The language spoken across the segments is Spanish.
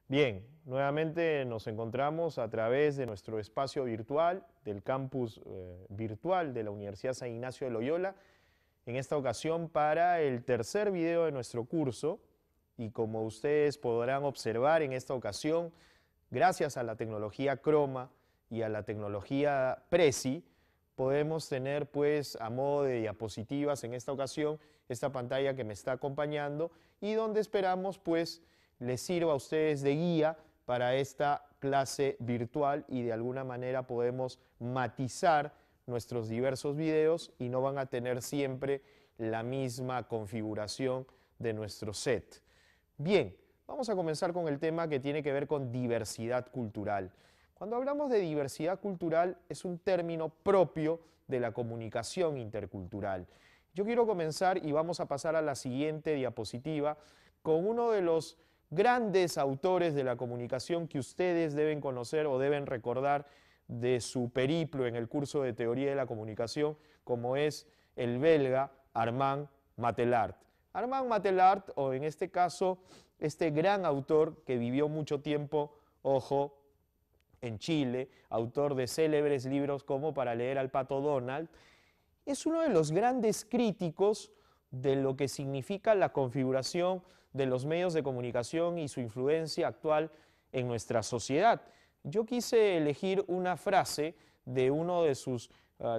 Bien, nuevamente nos encontramos a través de nuestro espacio virtual del campus virtual de la Universidad San Ignacio de Loyola, en esta ocasión para el tercer video de nuestro curso. Y como ustedes podrán observar en esta ocasión, gracias a la tecnología Chroma y a la tecnología Prezi, podemos tener pues a modo de diapositivas en esta ocasión esta pantalla que me está acompañando y donde esperamos pues les sirva a ustedes de guía para esta clase virtual y de alguna manera podemos matizar nuestros diversos videos y no van a tener siempre la misma configuración de nuestro set. Bien, vamos a comenzar con el tema que tiene que ver con diversidad cultural. Cuando hablamos de diversidad cultural es un término propio de la comunicación intercultural. Yo quiero comenzar y vamos a pasar a la siguiente diapositiva con uno de los grandes autores de la comunicación que ustedes deben conocer o deben recordar de su periplo en el curso de teoría de la comunicación, como es el belga Armand Matelart. Armand Matelart, o en este caso, este gran autor que vivió mucho tiempo, ojo, en Chile, autor de célebres libros como Para leer al Pato Donald, es uno de los grandes críticos de lo que significa la configuración de los medios de comunicación y su influencia actual en nuestra sociedad. Yo quise elegir una frase de uno de sus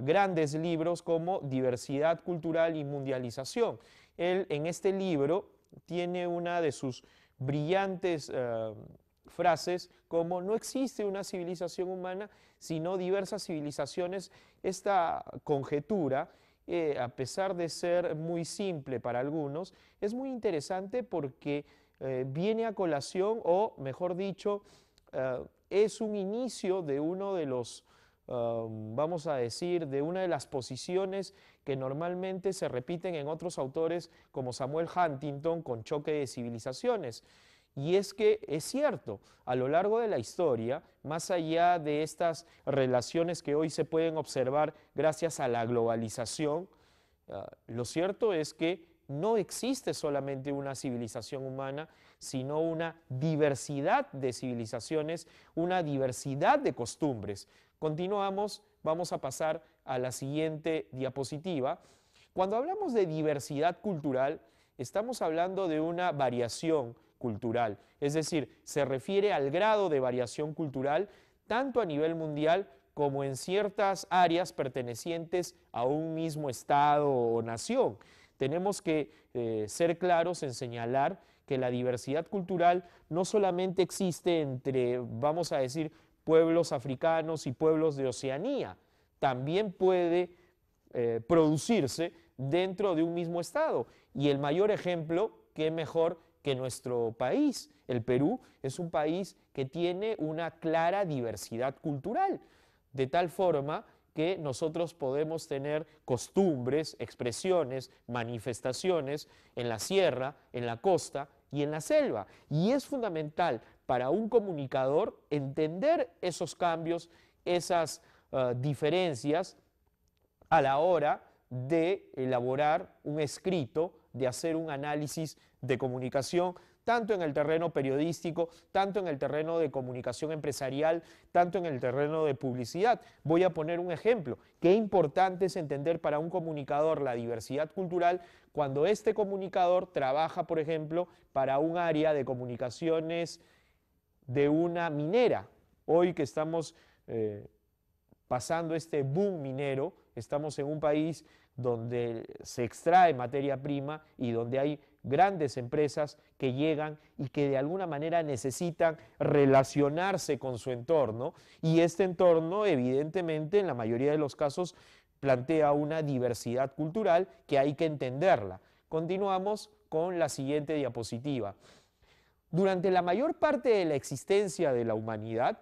grandes libros como Diversidad Cultural y Mundialización. Él en este libro tiene una de sus brillantes frases como no existe una civilización humana, sino diversas civilizaciones. Esta conjetura, a pesar de ser muy simple para algunos, es muy interesante porque viene a colación, o mejor dicho, es un inicio de uno de los, vamos a decir, de una de las posiciones que normalmente se repiten en otros autores como Samuel Huntington con Choque de Civilizaciones. Y es que es cierto, a lo largo de la historia, más allá de estas relaciones que hoy se pueden observar gracias a la globalización, lo cierto es que no existe solamente una civilización humana, sino una diversidad de civilizaciones, una diversidad de costumbres. Continuamos, vamos a pasar a la siguiente diapositiva. Cuando hablamos de diversidad cultural, estamos hablando de una variación cultural, es decir, se refiere al grado de variación cultural tanto a nivel mundial como en ciertas áreas pertenecientes a un mismo estado o nación. Tenemos que ser claros en señalar que la diversidad cultural no solamente existe entre, vamos a decir, pueblos africanos y pueblos de Oceanía, también puede producirse dentro de un mismo estado. Y el mayor ejemplo, qué mejor que nuestro país. El Perú es un país que tiene una clara diversidad cultural, de tal forma que nosotros podemos tener costumbres, expresiones, manifestaciones en la sierra, en la costa y en la selva. Y es fundamental para un comunicador entender esos cambios, esas diferencias a la hora de elaborar un escrito, de hacer un análisis de comunicación, tanto en el terreno periodístico, tanto en el terreno de comunicación empresarial, tanto en el terreno de publicidad. Voy a poner un ejemplo. Qué importante es entender para un comunicador la diversidad cultural cuando este comunicador trabaja, por ejemplo, para un área de comunicaciones de una minera. Hoy que estamos pasando este boom minero, estamos en un país donde se extrae materia prima y donde hay grandes empresas que llegan y que de alguna manera necesitan relacionarse con su entorno, y este entorno evidentemente en la mayoría de los casos plantea una diversidad cultural que hay que entenderla. Continuamos con la siguiente diapositiva. Durante la mayor parte de la existencia de la humanidad,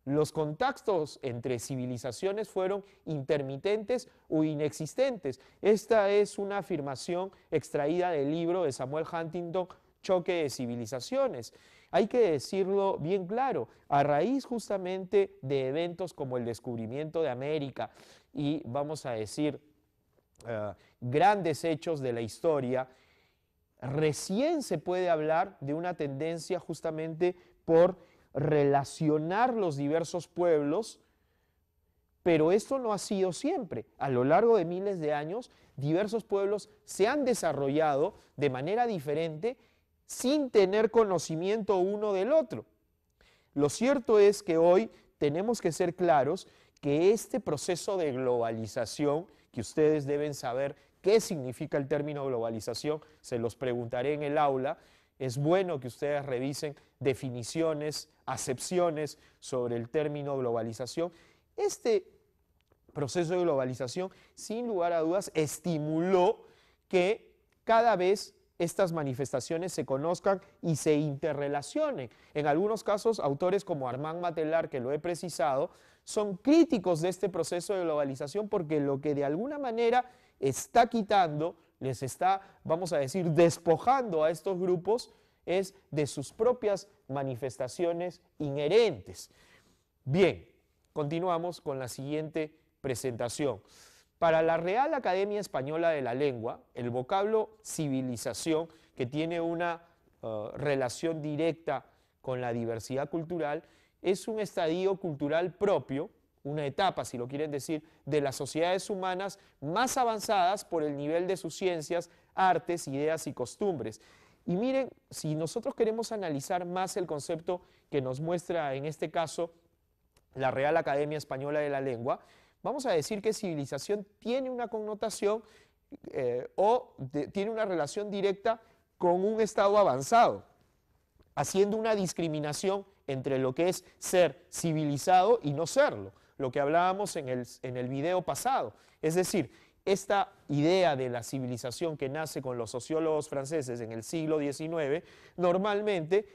los contactos entre civilizaciones fueron intermitentes o inexistentes. Esta es una afirmación extraída del libro de Samuel Huntington, Choque de Civilizaciones. Hay que decirlo bien claro, a raíz justamente de eventos como el descubrimiento de América y vamos a decir grandes hechos de la historia, recién se puede hablar de una tendencia justamente por relacionar los diversos pueblos, pero esto no ha sido siempre. A lo largo de miles de años, diversos pueblos se han desarrollado de manera diferente sin tener conocimiento uno del otro. Lo cierto es que hoy tenemos que ser claros que este proceso de globalización, que ustedes deben saber qué significa el término globalización, se los preguntaré en el aula, es bueno que ustedes revisen definiciones, acepciones sobre el término globalización. Este proceso de globalización, sin lugar a dudas, estimuló que cada vez estas manifestaciones se conozcan y se interrelacionen. En algunos casos, autores como Armand Matelar, que lo he precisado, son críticos de este proceso de globalización porque lo que de alguna manera está quitando, les está, vamos a decir, despojando a estos grupos es de sus propias manifestaciones inherentes. Bien, continuamos con la siguiente presentación. Para la Real Academia Española de la Lengua, el vocablo civilización, que tiene una relación directa con la diversidad cultural, es un estadio cultural propio, una etapa, si lo quieren decir, de las sociedades humanas más avanzadas por el nivel de sus ciencias, artes, ideas y costumbres. Y miren, si nosotros queremos analizar más el concepto que nos muestra en este caso la Real Academia Española de la Lengua, vamos a decir que civilización tiene una connotación tiene una relación directa con un estado avanzado, haciendo una discriminación entre lo que es ser civilizado y no serlo, lo que hablábamos en el video pasado. Es decir, esta idea de la civilización que nace con los sociólogos franceses en el siglo XIX, normalmente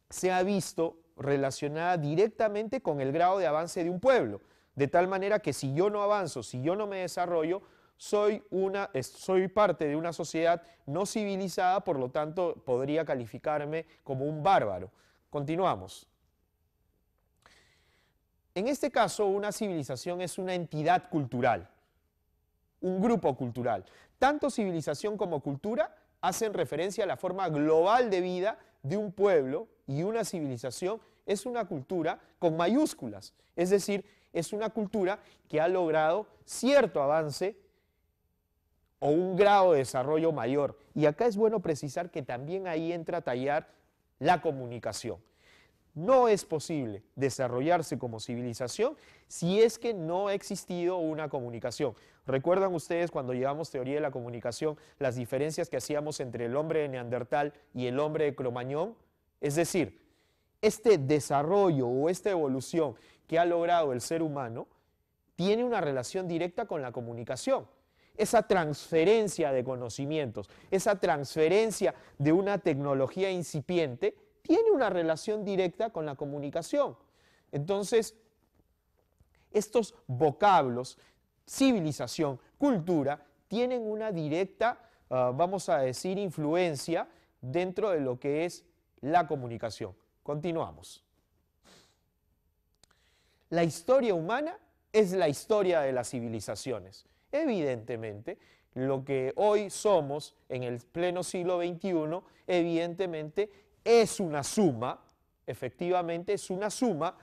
se ha visto relacionada directamente con el grado de avance de un pueblo, de tal manera que si yo no avanzo, si yo no me desarrollo, soy parte de una sociedad no civilizada, por lo tanto podría calificarme como un bárbaro. Continuamos. En este caso, una civilización es una entidad cultural, un grupo cultural. Tanto civilización como cultura hacen referencia a la forma global de vida de un pueblo, y una civilización es una cultura con mayúsculas, es decir, es una cultura que ha logrado cierto avance o un grado de desarrollo mayor. Y acá es bueno precisar que también ahí entra a tallar la comunicación. No es posible desarrollarse como civilización si es que no ha existido una comunicación. ¿Recuerdan ustedes cuando llevamos teoría de la comunicación las diferencias que hacíamos entre el hombre de Neandertal y el hombre de Cromañón? Es decir, este desarrollo o esta evolución que ha logrado el ser humano tiene una relación directa con la comunicación. Esa transferencia de conocimientos, esa transferencia de una tecnología incipiente tiene una relación directa con la comunicación. Entonces, estos vocablos, civilización, cultura, tienen una directa, vamos a decir, influencia dentro de lo que es la comunicación. Continuamos. La historia humana es la historia de las civilizaciones. Evidentemente, lo que hoy somos en el pleno siglo XXI, evidentemente es una suma, efectivamente es una suma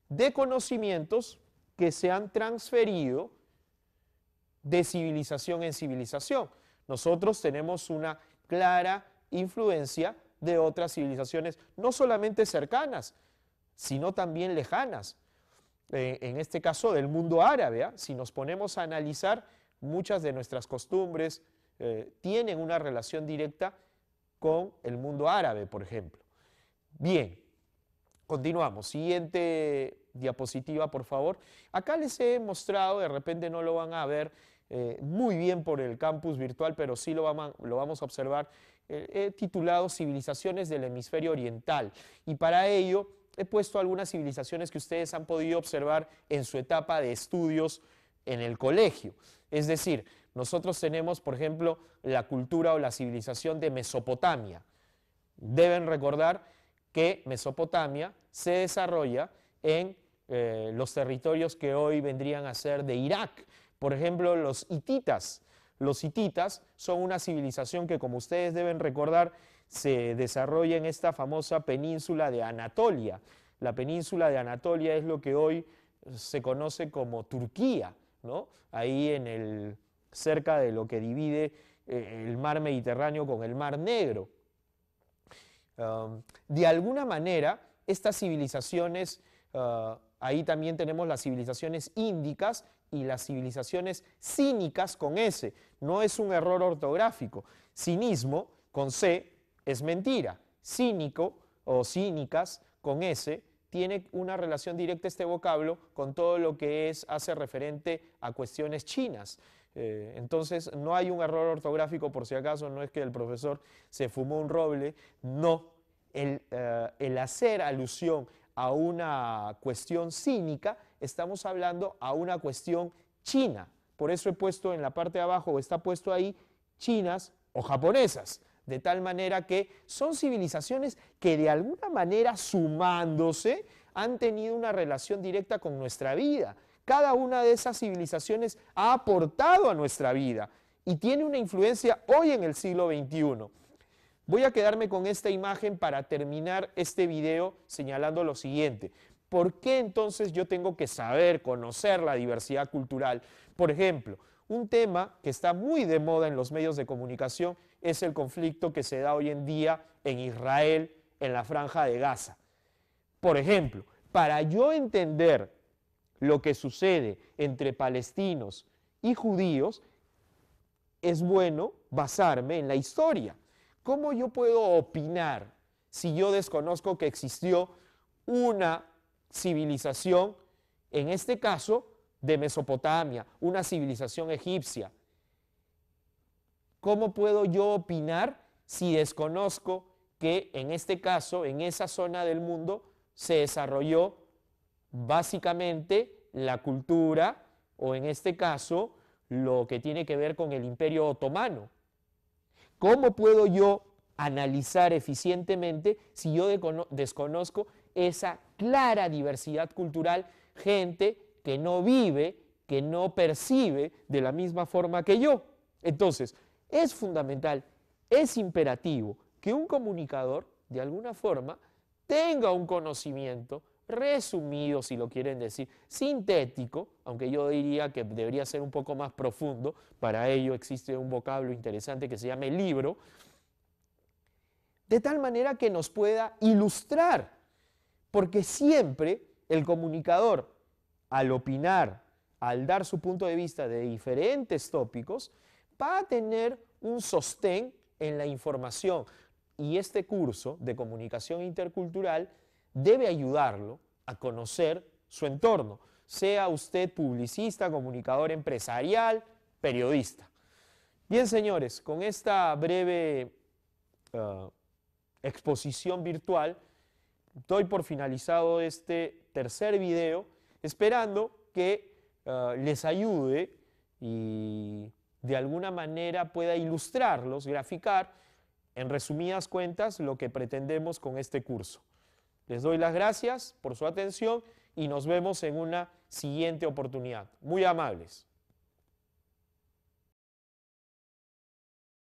de conocimientos que se han transferido de civilización en civilización. Nosotros tenemos una clara influencia de otras civilizaciones, no solamente cercanas, sino también lejanas. En este caso del mundo árabe, ¿eh? Si nos ponemos a analizar, muchas de nuestras costumbres tienen una relación directa con el mundo árabe, por ejemplo. Bien, continuamos. Siguiente diapositiva, por favor. Acá les he mostrado, de repente no lo van a ver muy bien por el campus virtual, pero sí lo vamos a observar. He titulado Civilizaciones del Hemisferio Oriental, y para ello he puesto algunas civilizaciones que ustedes han podido observar en su etapa de estudios en el colegio. Es decir, nosotros tenemos, por ejemplo, la cultura o la civilización de Mesopotamia. Deben recordar que Mesopotamia se desarrolla en los territorios que hoy vendrían a ser de Irak. Por ejemplo, los hititas Los hititas son una civilización que, como ustedes deben recordar, se desarrolla en esta famosa península de Anatolia. La península de Anatolia es lo que hoy se conoce como Turquía, ¿no? Ahí cerca de lo que divide el mar Mediterráneo con el mar Negro. De alguna manera, estas civilizaciones, ahí también tenemos las civilizaciones índicas y las civilizaciones cínicas con S. No es un error ortográfico. Cinismo con C es mentira. Cínico o cínicas con S tiene una relación directa este vocablo con todo lo que hace referente a cuestiones chinas. Entonces no hay un error ortográfico por si acaso, no es que el profesor se fumó un roble, no. El hacer alusión a una cuestión cínica, estamos hablando a una cuestión china. Por eso he puesto en la parte de abajo, o está puesto ahí, chinas o japonesas. De tal manera que son civilizaciones que de alguna manera sumándose han tenido una relación directa con nuestra vida. Cada una de esas civilizaciones ha aportado a nuestra vida y tiene una influencia hoy en el siglo XXI. Voy a quedarme con esta imagen para terminar este video señalando lo siguiente. ¿Por qué entonces yo tengo que saber, conocer la diversidad cultural? Por ejemplo, un tema que está muy de moda en los medios de comunicación es el conflicto que se da hoy en día en Israel, en la Franja de Gaza. Por ejemplo, para yo entender lo que sucede entre palestinos y judíos, es bueno basarme en la historia. ¿Cómo yo puedo opinar si yo desconozco que existió una civilización, en este caso, de Mesopotamia, una civilización egipcia? ¿Cómo puedo yo opinar si desconozco que en este caso, en esa zona del mundo, se desarrolló básicamente la cultura, o en este caso, lo que tiene que ver con el Imperio Otomano? ¿Cómo puedo yo analizar eficientemente si yo desconozco esa clara diversidad cultural, gente que no vive, que no percibe de la misma forma que yo? Entonces, es fundamental, es imperativo que un comunicador, de alguna forma, tenga un conocimiento resumido, si lo quieren decir, sintético, aunque yo diría que debería ser un poco más profundo. Para ello existe un vocablo interesante que se llama libro, de tal manera que nos pueda ilustrar, porque siempre el comunicador, al opinar, al dar su punto de vista de diferentes tópicos, va a tener un sostén en la información. Y este curso de comunicación intercultural debe ayudarlo a conocer su entorno, sea usted publicista, comunicador empresarial, periodista. Bien, señores, con esta breve exposición virtual, doy por finalizado este tercer video, esperando que les ayude y de alguna manera pueda ilustrarlos, graficar, en resumidas cuentas, lo que pretendemos con este curso. Les doy las gracias por su atención y nos vemos en una siguiente oportunidad. Muy amables.